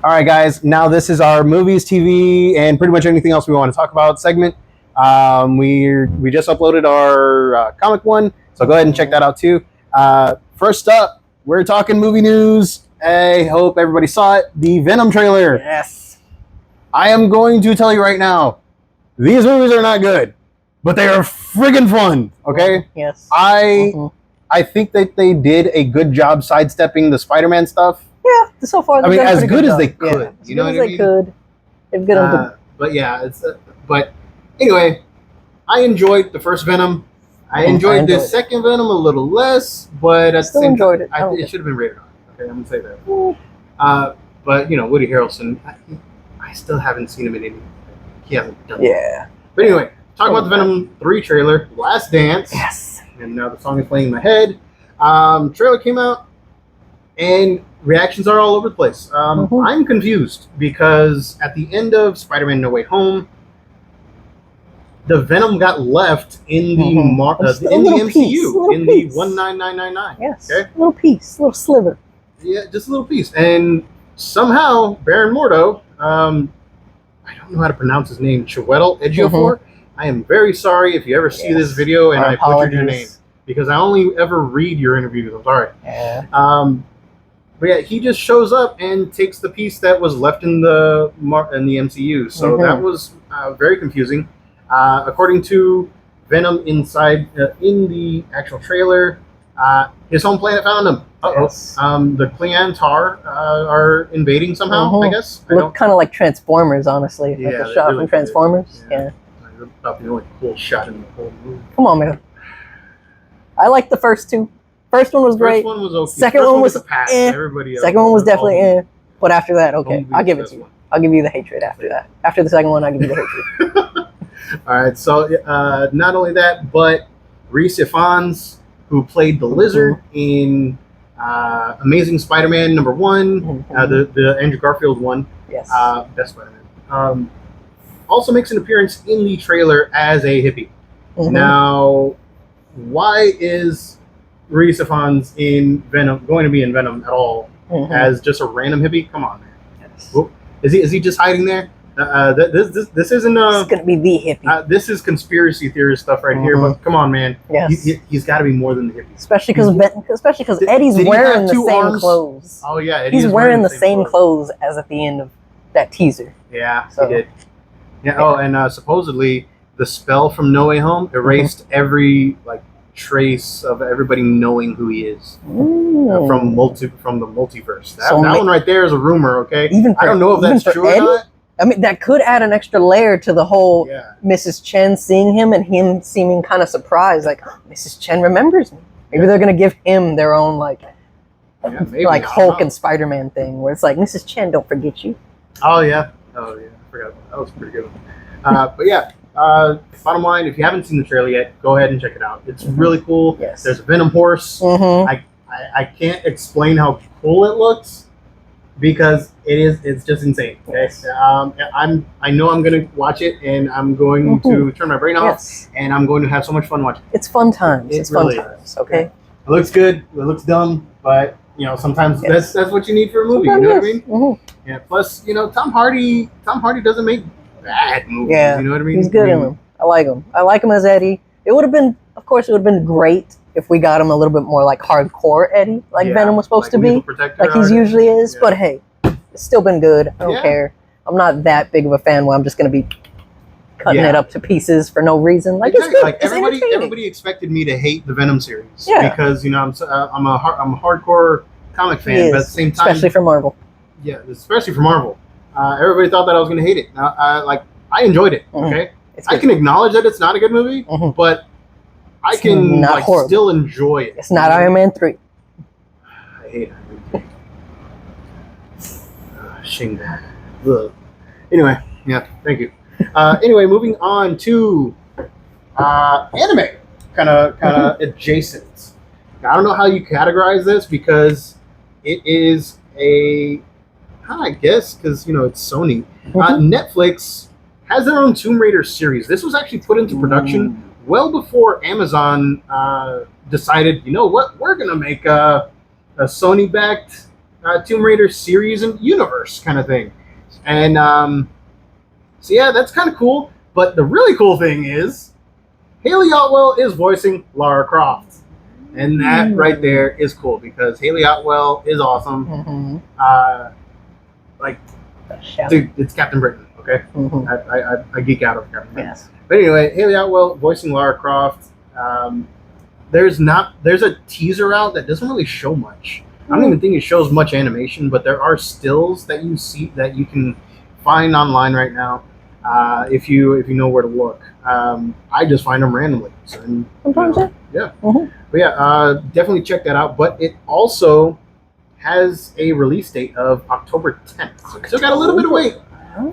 All right, guys. Now this is our movies, TV, and pretty much anything else we want to talk about segment. We just uploaded our comic one, so go ahead and check that out too. First up, we're talking movie news. I hope everybody saw it. The Venom trailer. Yes. I am going to tell you right now, these movies are not good, but they are friggin' fun. Okay. Yes. I think that they did a good job sidestepping the Spider-Man stuff. Yeah. So far, I mean, done a as pretty good as job. they could. Yeah, You know what I they mean? could. They've got But yeah, but anyway, I enjoyed the first Venom. I enjoyed the second Venom a little less, but at the Still same enjoyed time, it. it should have been rated R. Okay, I'm gonna say that. But you know, Woody Harrelson, I still haven't seen him in anything. He hasn't done it. Yeah. But anyway, talk about the Venom 3 trailer, Last Dance. Yes. And now the song is playing in my head. Trailer came out, and reactions are all over the place. I'm confused because at the end of Spider-Man No Way Home, the Venom got left in the MCU in the 19999. Yes. Okay. Little piece, little sliver. Yeah, just a little piece. And somehow Baron Mordo, I don't know how to pronounce his name, Chiwetel Ejiofor. I am very sorry if you ever see this video and I butchered your name, because I only ever read your interviews. I'm sorry. Yeah. But yeah, he just shows up and takes the piece that was left in the MCU. So that was very confusing. According to Venom inside in the actual trailer, his home planet found him. Yes. The Klingon are invading somehow. I guess. Look kind of like Transformers, honestly. Yeah, like the shot really from Transformers. Yeah. About the only cool shot in the whole movie. Come on, man. I like the first two. First one was great. First one was okay. Second one was Everybody else. Second one was definitely But after that, okay, I'll give it to you. I'll give you the hatred after that. After the second one, I'll give you the hatred. All right. So not only that, but Rhys Ifans, who played the Lizard in Amazing Spider-Man #1, the Andrew Garfield one. Yes. Best Spider-Man. Also makes an appearance in the trailer as a hippie. Now, why is Rhys Ifans in Venom going to be in Venom at all as just a random hippie? Come on, man. Yes. Well, is he just hiding there? This isn't It's gonna be the hippie. this is conspiracy theorist stuff right here. But come on, man. Yes. He's got to be more than the hippie. Especially because Eddie's wearing the same clothes. Oh yeah, Eddie he's wearing the same clothes as at the end of that teaser. Yeah, he did. Yeah. Oh, and supposedly the spell from No Way Home erased every trace of everybody knowing who he is from the multiverse. That one right there is a rumor. Okay, I don't know if that's true or not. I mean, that could add an extra layer to the whole Mrs. Chen seeing him and him seeming kind of surprised, like, oh, Mrs. Chen remembers me. Maybe they're gonna give him their own Hulk and Spider-Man thing, where it's like, Mrs. Chen, don't forget you. Oh yeah, I forgot about that. That was a pretty good one. But yeah, bottom line, if you haven't seen the trailer yet, go ahead and check it out. It's really cool. Yes. There's a Venom horse. I can't explain how cool it looks because it's just insane. Okay. Yes. I know I'm gonna watch it and I'm going to turn my brain off and I'm going to have so much fun watching it. It's fun times. It's really fun times. Okay. It looks good. It looks dumb, but sometimes that's what you need for a movie. Sometimes, you know what I mean? Yeah. Plus, Tom Hardy doesn't make bad movies. Yeah. You know what I mean? He's good in them. I like him. I like him as Eddie. It would have been great if we got him a little bit more like hardcore Eddie, like Venom was supposed to be, like he usually is. Yeah. But hey, it's still been good. I don't care. I'm not that big of a fan where I'm just gonna be cutting it up to pieces for no reason. Like it's good. Like everybody expected me to hate the Venom series because I'm a hardcore comic fan, but at the same time, especially for Marvel. Yeah, especially for Marvel. Everybody thought that I was gonna hate it. I enjoyed it. Okay, I can acknowledge that it's not a good movie, but I can still enjoy it. It's not Iron Man 3. I hate Iron Man 3. Shame that. Ugh. Anyway, thank you. Anyway, moving on to anime, kind of adjacent. Now, I don't know how you categorize this because it is I guess because it's Sony. Netflix has their own Tomb Raider series. This was actually put into production well before Amazon decided, you know what, we're gonna make a Sony-backed Tomb Raider series and universe kind of thing. And so yeah, that's kind of cool. But the really cool thing is Haley Otwell is voicing Lara Croft. And that right there is cool because Haley Otwell is awesome. Like, dude, it's Captain Britain, okay? I geek out over Captain Britain. Yes. But anyway, Haley Otwell voicing Lara Croft. There's a teaser out that doesn't really show much. I don't even think it shows much animation, but there are stills that you see that you can find online right now if you know where to look. I just find them randomly. So, Sometimes, yeah. But yeah, definitely check that out. But it also has a release date of October 10th. So we still got a little bit of wait.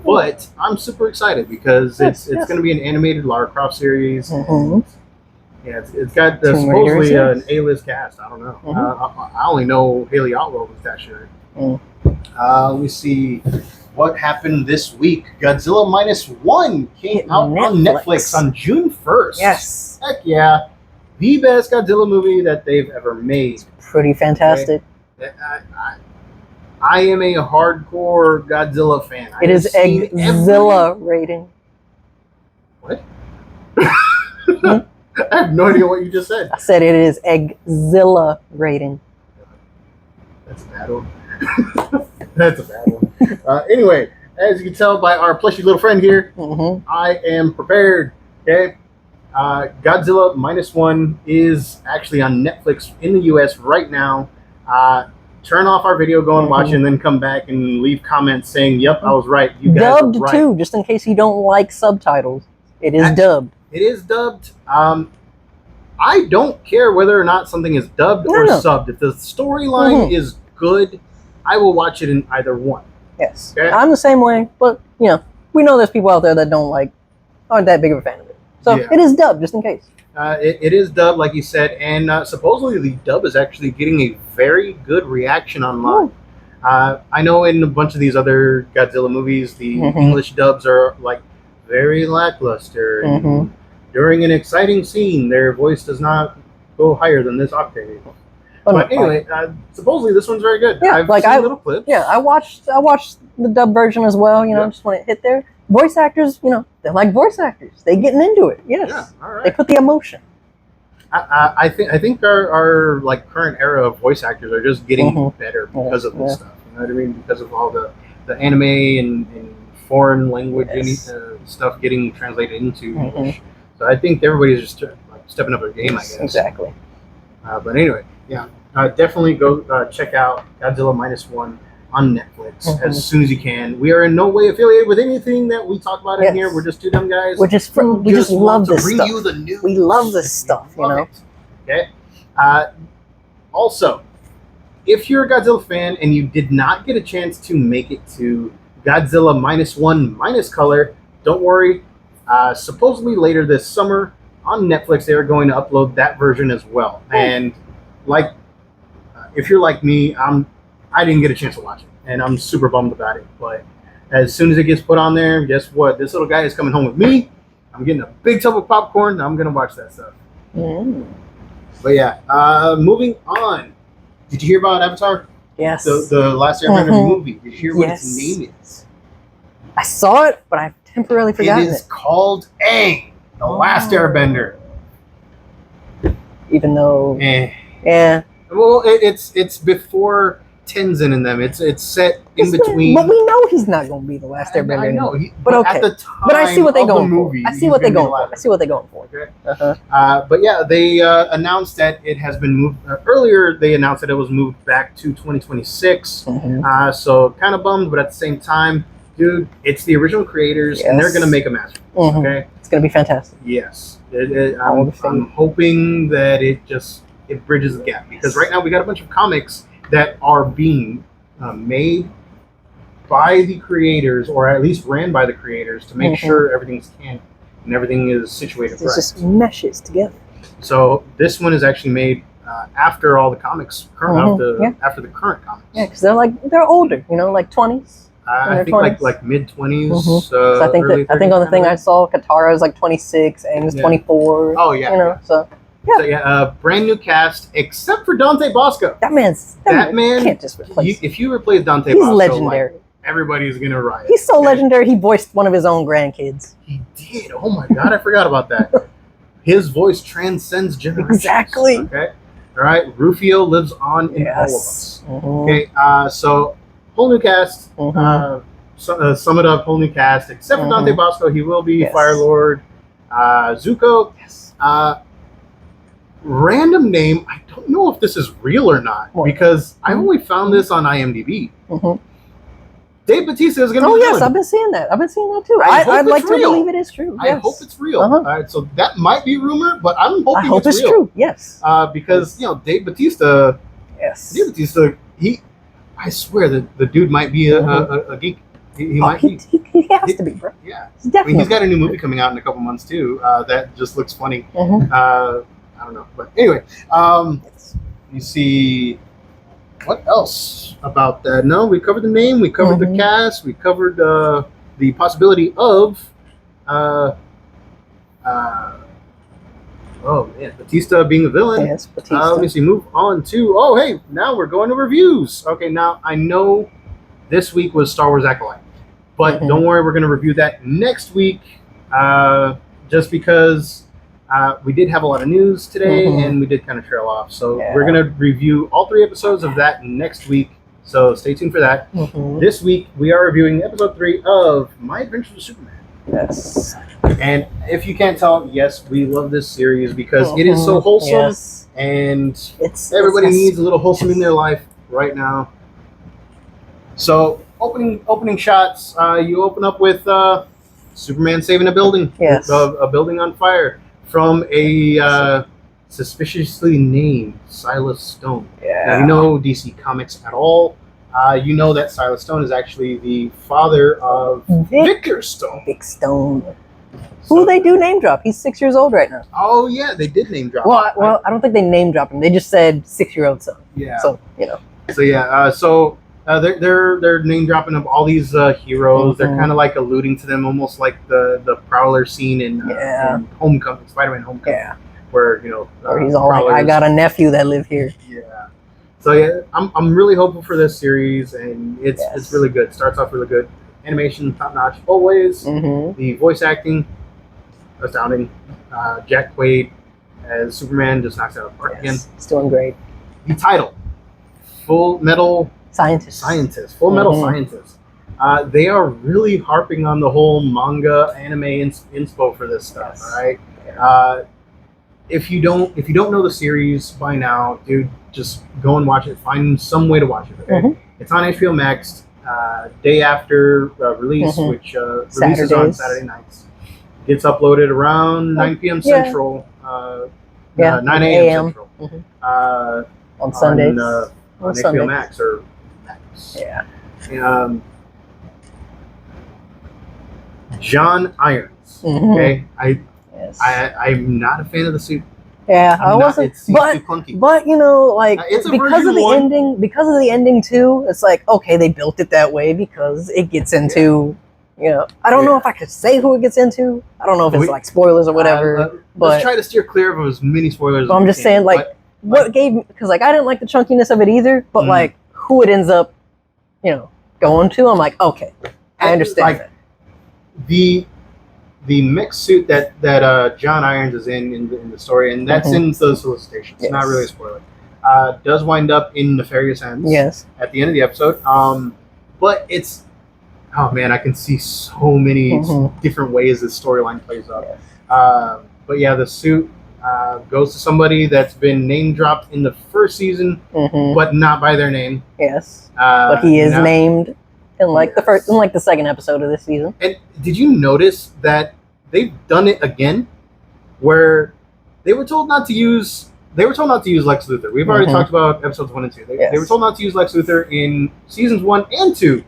But I'm super excited because it's going to be an animated Lara Croft series. Yeah, it's got supposedly an A-list cast. I don't know. I only know Haley Otwell was that sure. Let me see what happened this week. Godzilla -1 came out on Netflix on June 1st. Yes. Heck yeah. The best Godzilla movie that they've ever made. Pretty fantastic. Okay? I am a hardcore Godzilla fan. It is Eggzilla rating. What? I have no idea what you just said. I said it is Eggzilla rating. That's a bad one. That's a bad one. Anyway, as you can tell by our plushy little friend here, I am prepared. Okay, Godzilla -1 is actually on Netflix in the U.S. right now. Turn off our video, go and watch it, and then come back and leave comments saying, "Yep, I was right. You guys dubbed are right." too, just in case you don't like subtitles. It is dubbed. It is dubbed. I don't care whether or not something is dubbed or subbed. If the storyline is good, I will watch it in either one. Yes, okay? I'm the same way. But we know there's people out there that aren't that big of a fan of it. So it is dubbed, just in case. It is dubbed, like you said, and supposedly the dub is actually getting a very good reaction online. I know in a bunch of these other Godzilla movies, the English dubs are like very lackluster. And during an exciting scene, their voice does not go higher than this octave. But anyway, supposedly this one's very good. Yeah, I've seen little clips. Yeah, I watched the dub version as well. Just when it hit there. Voice actors, they're like voice actors. They getting into it. Yes. Yeah, all right. They put the emotion. I think our like current era of voice actors are just getting better because of this stuff. You know what I mean? Because of all the anime and foreign language stuff getting translated into English. So I think everybody's just stepping up their game, I guess. Exactly. But anyway, yeah, definitely go check out Godzilla -1 on Netflix as soon as you can. We are in no way affiliated with anything that we talk about in here. We're just two dumb guys. We just love this stuff. You the news. We love this stuff, Okay. Also, if you're a Godzilla fan and you did not get a chance to make it to Godzilla -1 minus color, don't worry. Supposedly later this summer on Netflix, they are going to upload that version as well. And like, if you're like me, I didn't get a chance to watch it, and I'm super bummed about it. But as soon as it gets put on there, guess what? This little guy is coming home with me. I'm getting a big tub of popcorn. I'm gonna watch that stuff. But yeah, moving on. Did you hear about Avatar? Yes. The last Airbender movie. Did you hear what its name is? I saw it, but I temporarily forgot it. It is called Aang, the Last Airbender. Even though, well, it's before Tenzin and them. It's set in between. But we know he's not going to be the Last Airbender. I know, but okay. At the time, but I see what they're going for. I see what they're going for. I see what they're going for. Okay. But yeah, they announced that it has been moved. Earlier, they announced that it was moved back to 2026. So kind of bummed, but at the same time, dude, it's the original creators, and they're gonna make a masterpiece. Okay, it's gonna be fantastic. Yes, I'm hoping that it bridges the gap, because right now we got a bunch of comics that are being made by the creators, or at least ran by the creators, to make sure everything's canon and everything is situated correct. It just meshes together. So this one is actually made after all the comics, after the current comics. Yeah, because they're older, like 20s. I think 20s. like mid-20s. So I think on the thing I saw, Katara is like 26 and is 24. Oh yeah. So Yeah. So yeah, brand new cast except for Dante Bosco. That man can't just replace. If you replace Dante He's Bosco, legendary. like, everybody's gonna riot. He's so legendary. He voiced one of his own grandkids. He did. Oh my god, I forgot about that. His voice transcends generations. Exactly. Okay. All right. Rufio lives on in all of us. Okay. So whole new cast. Sum it up. Whole new cast. Except for Dante Bosco, he will be Fire Lord. Zuko. Yes. Random name. I don't know if this is real or not because I only found this on IMDb. Dave Bautista is going to be the villain. I've been seeing that. Too. I'd like to believe it is true. I hope it's real. All right, so that might be rumor, but I'm hoping it's real. True. Yes. Because Dave Bautista. Yes. Dave Bautista. I swear that the dude might be a geek. He might be. He has to be, bro. Yeah. Definitely. I mean, he's got a new movie coming out in a couple months too. That just looks funny. I don't know, but anyway, you see. What else about that? No, we covered the name, we covered the cast, we covered the possibility of oh man, Batista being a villain. Yes, Batista. Let me see, move on to hey, now we're going to reviews. Okay, now I know this week was Star Wars Acolyte, but don't worry, we're going to review that next week. Just because we did have a lot of news today, and we did kind of trail off. So we're going to review all 3 episodes of that next week. So stay tuned for that. This week, we are reviewing episode 3 of My Adventures with Superman. Yes. And if you can't tell, yes, we love this series because it is so wholesome, and everybody needs a little wholesome in their life right now. So opening shots, you open up with Superman saving a building. Yes. A building on fire. From a suspiciously named Silas Stone. Yeah. Now, you know DC Comics at all. You know that Silas Stone is actually the father of Victor Stone. Vic Stone. Who they do name drop. He's 6 years old right now. Oh, yeah, they did name drop him. Well, I don't think they name dropped him. They just said 6-year-old son. Yeah. So, So, they're name dropping of all these heroes. They're kind of like alluding to them, almost like the Prowler scene in Homecoming, Spider-Man Homecoming, where where he's all like, "I got a nephew that live here." Yeah. So yeah, I'm really hopeful for this series, and it's really good. Starts off really good. Animation top notch always. The voice acting astounding. Jack Quaid as Superman just knocks it out of the park again. He's doing great. The title, Full Metal Scientist. Full Metal Scientist. They are really harping on the whole manga anime inspo for this stuff. All right. If you don't know the series by now, dude, just go and watch it. Find some way to watch it. Okay. It's on HBO Max. Day after release, which releases on Saturday nights. Gets uploaded around 9 p.m. Central. 9 a.m. Central. On Sundays. On HBO Max or Max. Yeah. John Irons. Okay, I'm not a fan of the suit. Yeah, I wasn't. It seems too clunky. But it's because of the ending. Because of the ending too, it's like okay, they built it that way because it gets into. I don't know if I could say who it gets into. I don't know if it's like spoilers or whatever. But let's try to steer clear of as many spoilers. I'm just saying, what gave me, because I didn't like the chunkiness of it either. But who it ends up, going to, I'm like, okay, I understand that. The mech suit that John Irons is in the story, and that's in the solicitation. It's not really a spoiler. Does wind up in nefarious ends. Yes. At the end of the episode, but it's. Oh man, I can see so many different ways this storyline plays out. Yes. But yeah, the suit goes to somebody that's been name dropped in the first season, but not by their name. Yes. But he is named in the second episode of this season. And did you notice that they've done it again, where they were told not to use Lex Luthor. We've already talked about episodes 1 and 2. They were told not to use Lex Luthor in seasons 1 and 2,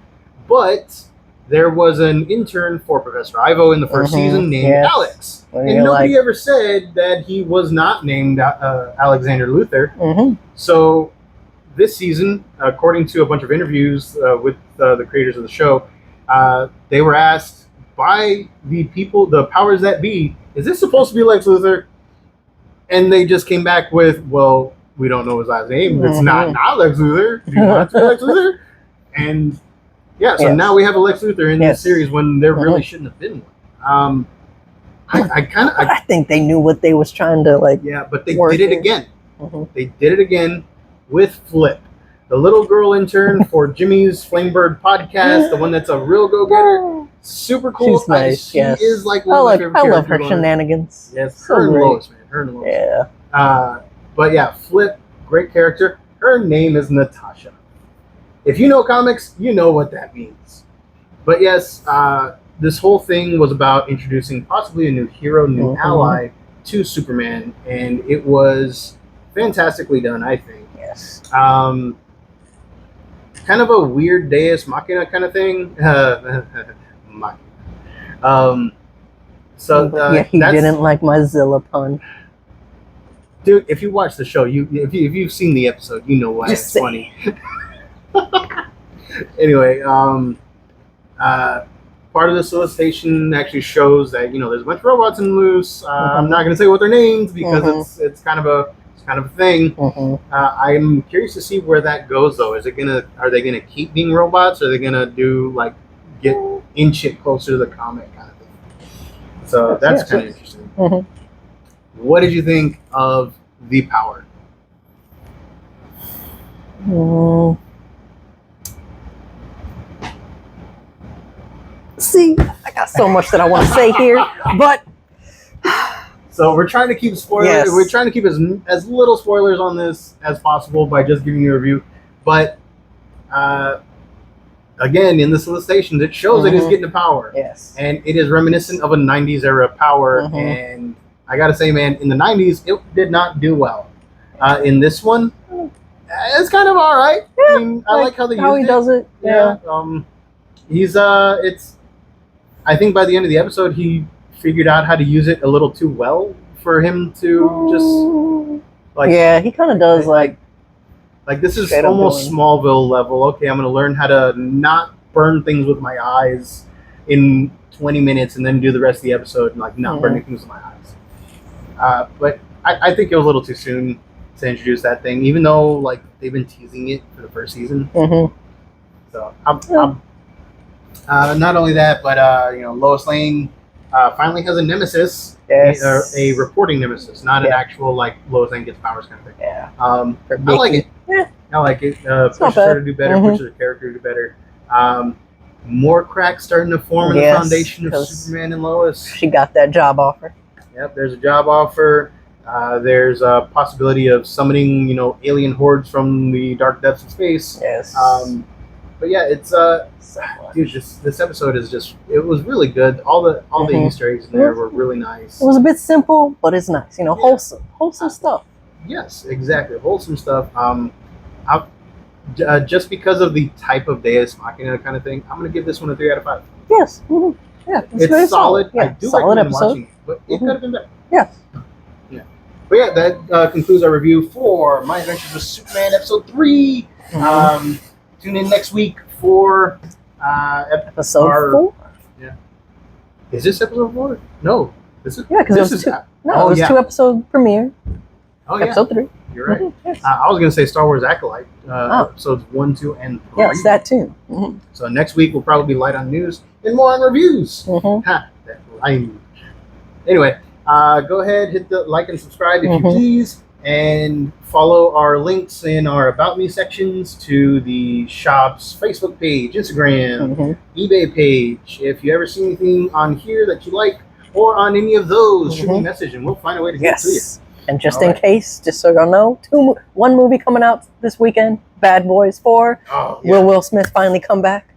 but there was an intern for Professor Ivo in the first season named Alex. And nobody ever said that he was not named Alexander Luthor. So this season, according to a bunch of interviews with the creators of the show, they were asked by the powers that be, is this supposed to be Lex Luthor? And they just came back with, well, we don't know his last name. It's not Lex Luthor. Do you want to be Lex Luthor? And yeah, so now we have a Lex Luthor in this series when there really shouldn't have been one. I think they knew what they was trying to like. Yeah, but they did it again. They did it again with Flip, the little girl intern for Jimmy's Flamebird podcast, the one that's a real go-getter. Super cool. She's nice. She is like one of my favorite I love her shenanigans. Yes, her and Lois, man. Her and Lois. Yeah. But yeah, Flip, great character. Her name is Natasha. If you know comics, you know what that means. But yes, this whole thing was about introducing possibly a new hero, new ally to Superman, and it was fantastically done, I think. Yes. Kind of a weird Deus Machina kind of thing. He didn't like my Zilla pun. Dude, if you watch the show, if you've seen the episode, you know why it's funny. Anyway, part of the solicitation actually shows that there's a bunch of robots in loose. I'm not going to say what their names because it's kind of a thing. I'm curious to see where that goes though. Are they gonna keep being robots? Or are they gonna inch it closer to the comic kind of thing? So that's kind of interesting. What did you think of The Power? See, I got so much that I want to say here, but so we're trying to keep spoilers. Yes. We're trying to keep as little spoilers on this as possible by just giving you a review. But again, in the solicitations, it shows that he's getting the power. Yes, and it is reminiscent of a '90s era power. And I gotta say, man, in the '90s, it did not do well. In this one, it's kind of all right. Yeah, I mean, I like how they he does it. Yeah. I think by the end of the episode, he figured out how to use it a little too well for him to just he kind of does like this is almost Smallville level. Okay, I'm gonna learn how to not burn things with my eyes in 20 minutes and then do the rest of the episode and not burning things with my eyes. But I think it was a little too soon to introduce that thing, even though they've been teasing it for the first season. So not only that, but Lois Lane finally has a nemesis, a reporting nemesis, not an actual Lois Lane gets powers kind of thing. Yeah, I like it. Yeah, I like it. Pushes her to do better. Pushes her character to do better. More cracks starting to form in the foundation of Superman and Lois. She got that job offer. Yep, there's a job offer. There's a possibility of summoning, alien hordes from the dark depths of space. Yes. But yeah, it's dude, this episode is it was really good. All the Easter eggs in there were really nice. It was a bit simple, but it's nice. Wholesome stuff. Yes, exactly, wholesome stuff. Just because of the type of Deus Machina kind of thing, I'm gonna give this one a 3 out of 5. Yes. Yeah, it's very solid. Yeah, I do solid recommend episode. watching it, but it could have been better. Yes. Yeah. But yeah, that concludes our review for My Adventures with Superman episode 3. Tune in next week for episode 4. Yeah. Is this episode 4? No. This is because it was 2. No, it was 2 episode premiere. Oh yeah. Episode 3. You're right. Yes. I was gonna say Star Wars Acolyte, episodes 1, 2, and 3. Yes, that too. So next week we'll probably be light on news and more on reviews. Ha, that rhymed. Anyway, go ahead, hit the like and subscribe if you please, and follow our links in our About Me sections to the shop's Facebook page, Instagram, eBay page. If you ever see anything on here that you like or on any of those, shoot me a message and we'll find a way to get it to you. And just in case, just so y'all know, one movie coming out this weekend, Bad Boys 4. Oh, yeah. Will Will Smith finally come back?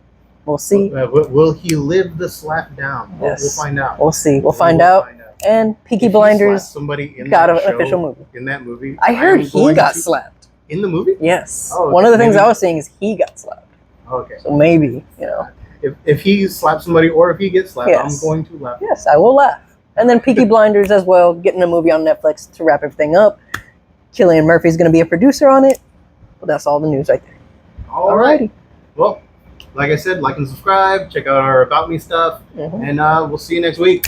We'll see. Will he live the slap down? Yes. We'll find out. We'll see. We'll find out. And Peaky Blinders somebody in got an official movie. In that movie, I heard he got slapped. In the movie? Yes. Oh, one of the things I was saying is he got slapped. Okay. So maybe, If he slaps somebody or if he gets slapped, I'm going to laugh. Yes, I will laugh. And then Peaky Blinders as well, getting a movie on Netflix to wrap everything up. Cillian Murphy's going to be a producer on it. Well, that's all the news right there. Alrighty. Well, like I said, like and subscribe. Check out our About Me stuff. And we'll see you next week.